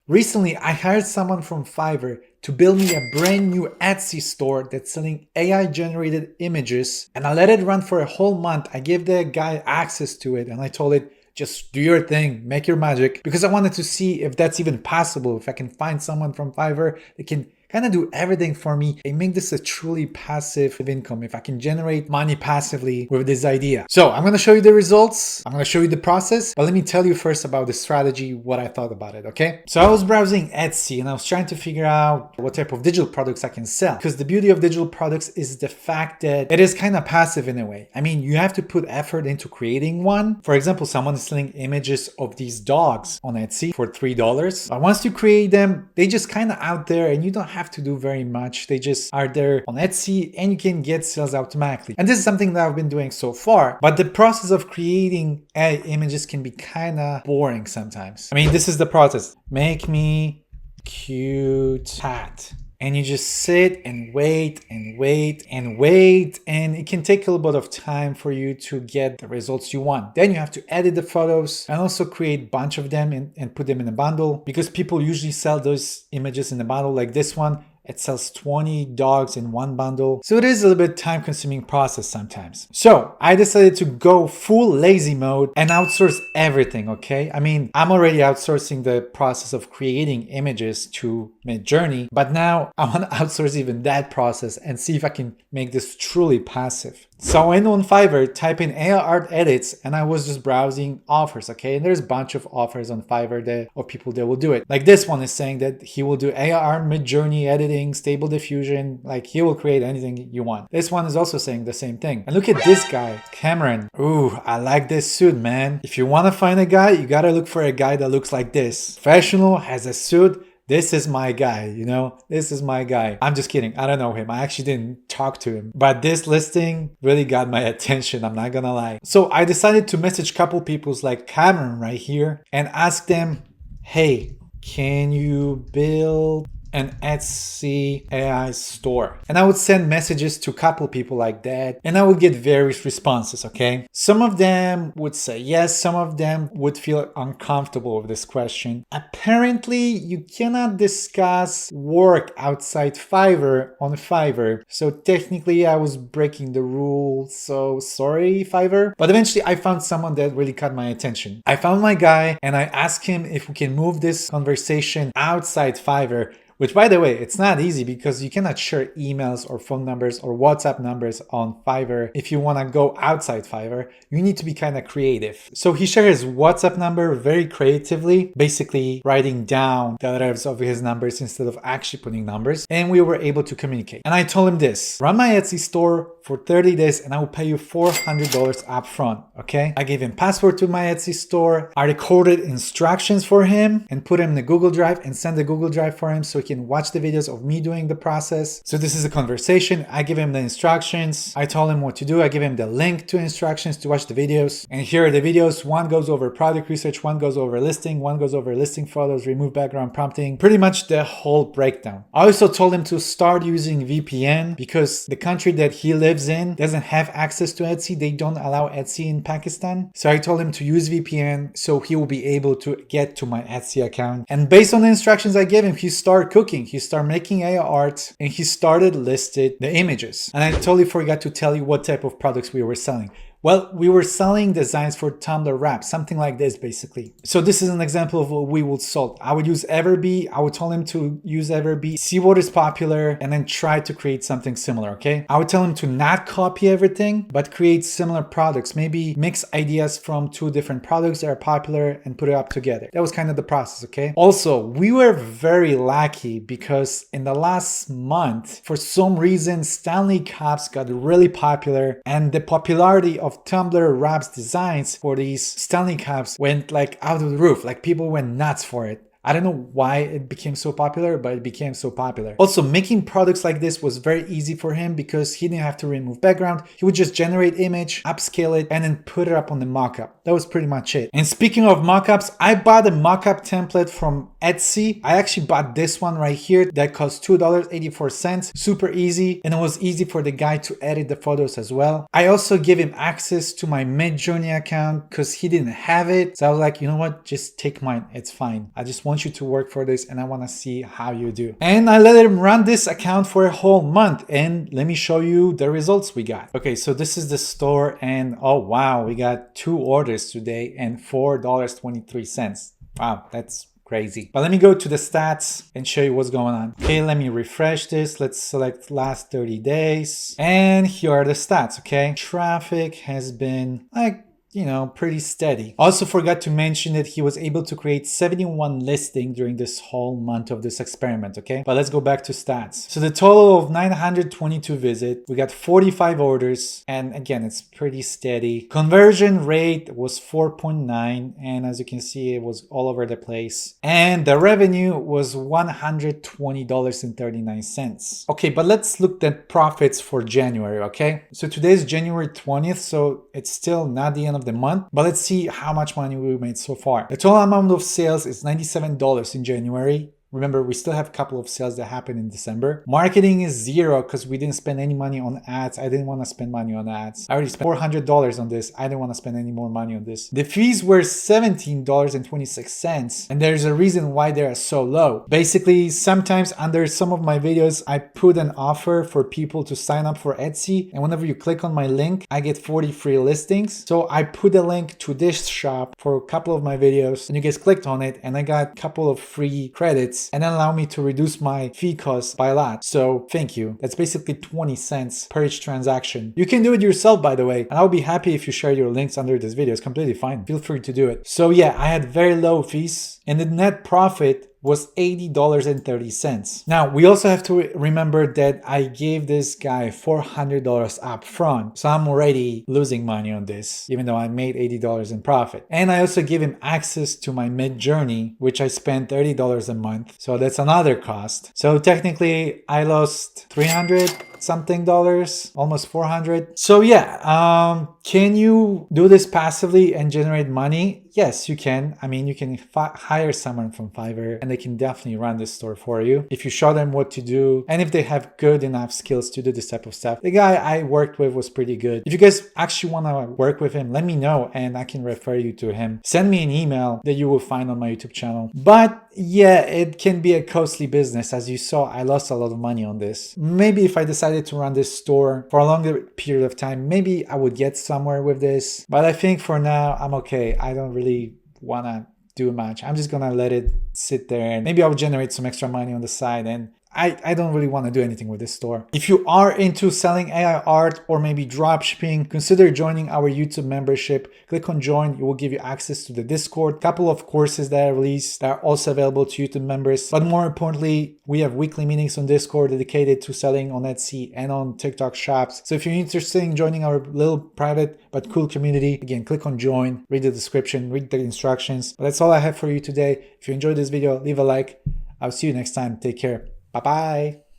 Recently, I hired someone from Fiverr to build me a brand new Etsy store that's selling AI generated images, and I let it run for a whole month. I gave the guy access to it and I told it, just do your thing, make your magic, because I wanted to see if that's even possible, if I can find someone from Fiverr that can kind of do everything for me and make this a truly passive income, if I can generate money passively with this idea. So I'm going to show you the results. I'm going to show you the process, but let me tell you first about the strategy, what I thought about it, okay? So I was browsing Etsy and I was trying to figure out what type of digital products I can sell, because the beauty of digital products is the fact that it is kind of passive in a way. I mean, you have to put effort into creating one. For example, someone is selling images of these dogs on Etsy for $3. But once you create them, they just kind of out there and you don't have to do very much. They just are there on Etsy and you can get sales automatically. And this is something that I've been doing so far, but the process of creating AI images can be kind of boring sometimes. I mean, this is the process. Make me cute cat. And you just sit and wait and wait and wait, and it can take a little bit of time for you to get the results you want. Then you have to edit the photos and also create a bunch of them and put them in a bundle, because people usually sell those images in a bundle like this one. It sells 20 dogs in one bundle. So it is a little bit time-consuming process sometimes. So I decided to go full lazy mode and outsource everything, okay? I mean, I'm already outsourcing the process of creating images to Midjourney, but now I want to outsource even that process and see if I can make this truly passive. So I went on Fiverr, type in AI art edits, and I was just browsing offers, okay? And there's a bunch of offers on Fiverr of people that will do it. Like this one is saying that he will do AI art, Midjourney editing, stable diffusion, like he will create anything you want. This one is also saying the same thing. And look at this guy, Cameron. Ooh, I like this suit, man. If you want to find a guy, you gotta look for a guy that looks like this. Professional, has a suit. This is my guy, you know, this is my guy. I'm just kidding. I don't know him. I actually didn't talk to him, but this listing really got my attention. I'm not gonna lie. So I decided to message a couple people like Cameron right here and ask them, hey, can you build an Etsy AI store? And I would send messages to a couple people like that and I would get various responses, okay? Some of them would say yes, some of them would feel uncomfortable with this question. Apparently, you cannot discuss work outside Fiverr on Fiverr. So technically I was breaking the rules, so sorry Fiverr. But eventually I found someone that really caught my attention. I found my guy and I asked him if we can move this conversation outside Fiverr. Which, by the way, it's not easy because you cannot share emails or phone numbers or WhatsApp numbers on Fiverr. If you want to go outside Fiverr, you need to be kind of creative. So he shared his WhatsApp number very creatively, basically writing down the letters of his numbers instead of actually putting numbers. And we were able to communicate. And I told him this, run my Etsy store for 30 days and I will pay you $400 upfront, okay? I gave him password to my Etsy store. I recorded instructions for him and put him in the Google Drive and sent the Google Drive for him so he can watch the videos of me doing the process. So this is a conversation. I give him the instructions. I told him what to do. I give him the link to instructions to watch the videos. And here are the videos. One goes over product research, one goes over listing, one goes over listing photos, remove background prompting, pretty much the whole breakdown. I also told him to start using VPN because the country that he lives in doesn't have access to Etsy. They don't allow Etsy in Pakistan. So I told him to use VPN so he will be able to get to my Etsy account. And based on the instructions I gave him, he started cooking. He started making AI art and he started listed the images. And I totally forgot to tell you what type of products we were selling. Well, we were selling designs for Tumblr wraps, something like this basically. So this is an example of what we would sell. I would use Everbee. I would tell him to use Everbee, see what is popular, and then try to create something similar, okay? I would tell him to not copy everything, but create similar products. Maybe mix ideas from two different products that are popular and put it up together. That was kind of the process, okay? Also, we were very lucky because in the last month, for some reason, Stanley Cups got really popular and the popularity of Tumblr wraps designs for these Stanley Cups went like out of the roof. Like people went nuts for it. I don't know why it became so popular, but it became so popular. Also, making products like this was very easy for him because he didn't have to remove background. He would just generate image, upscale it, and then put it up on the mockup. That was pretty much it. And speaking of mockups, I bought a mockup template from Etsy. I actually bought this one right here that cost $2.84. Super easy. And it was easy for the guy to edit the photos as well. I also gave him access to my Midjourney account because he didn't have it. So I was like, you know what? Just take mine. It's fine. I just want want you to work for this and I want to see how you do. And I let him run this account for a whole month and let me show you the results we got. Okay, so this is the store and oh wow, we got 2 orders today and $4.23. Wow, that's crazy. But let me go to the stats and show you what's going on. Okay, let me refresh this. Let's select last 30 days. And here are the stats, okay? Traffic has been like, you know, pretty steady. Also forgot to mention that he was able to create 71 listings during this whole month of this experiment, okay? But let's go back to stats. So the total of 922 visits, we got 45 orders, and again, it's pretty steady. Conversion rate was 4.9, and as you can see, it was all over the place. And the revenue was $120.39. Okay, but let's look at profits for January, okay? So today is January 20th, so it's still not the end of the month, but let's see how much money we made so far. The total amount of sales is $97 in January. Remember, we still have a couple of sales that happened in December. Marketing is 0 because we didn't spend any money on ads. I didn't want to spend money on ads. I already spent $400 on this. I didn't want to spend any more money on this. The fees were $17.26, and there's a reason why they are so low. Basically, sometimes under some of my videos, I put an offer for people to sign up for Etsy, and whenever you click on my link, I get 40 free listings. So I put a link to this shop for a couple of my videos, and you guys clicked on it, and I got a couple of free credits and then allow me to reduce my fee cost by a lot. So thank you. That's basically 20 cents per each transaction. You can do it yourself, by the way, and I'll be happy if you share your links under this video. It's completely fine. Feel free to do it. So yeah, I had very low fees and the net profit was $80.30. Now, we also have to remember that I gave this guy $400 up front. So I'm already losing money on this, even though I made $80 in profit. And I also gave him access to my Mid-Journey, which I spent $30 a month. So that's another cost. So technically I lost $300 something dollars, almost 400. So yeah, can you do this passively and generate money? Yes, you can. I mean, you can hire someone from Fiverr and they can definitely run this store for you if you show them what to do and if they have good enough skills to do this type of stuff. The guy I worked with was pretty good. If you guys actually want to work with him, let me know and I can refer you to him. Send me an email that you will find on my YouTube channel. But yeah, it can be a costly business. As you saw, I lost a lot of money on this. Maybe if I decided to run this store for a longer period of time, maybe I would get somewhere with this. But I think for now, I'm okay. I don't really want to do much. I'm just gonna let it sit there and maybe I'll generate some extra money on the side, and I don't really want to do anything with this store. If you are into selling AI art or maybe dropshipping, consider joining our YouTube membership. Click on join. It will give you access to the Discord, couple of courses that I released that are also available to YouTube members. But more importantly, we have weekly meetings on Discord dedicated to selling on Etsy and on TikTok shops. So if you're interested in joining our little private but cool community, again, click on join, read the description, read the instructions. But that's all I have for you today. If you enjoyed this video, leave a like. I'll see you next time. Take care. Bye-bye.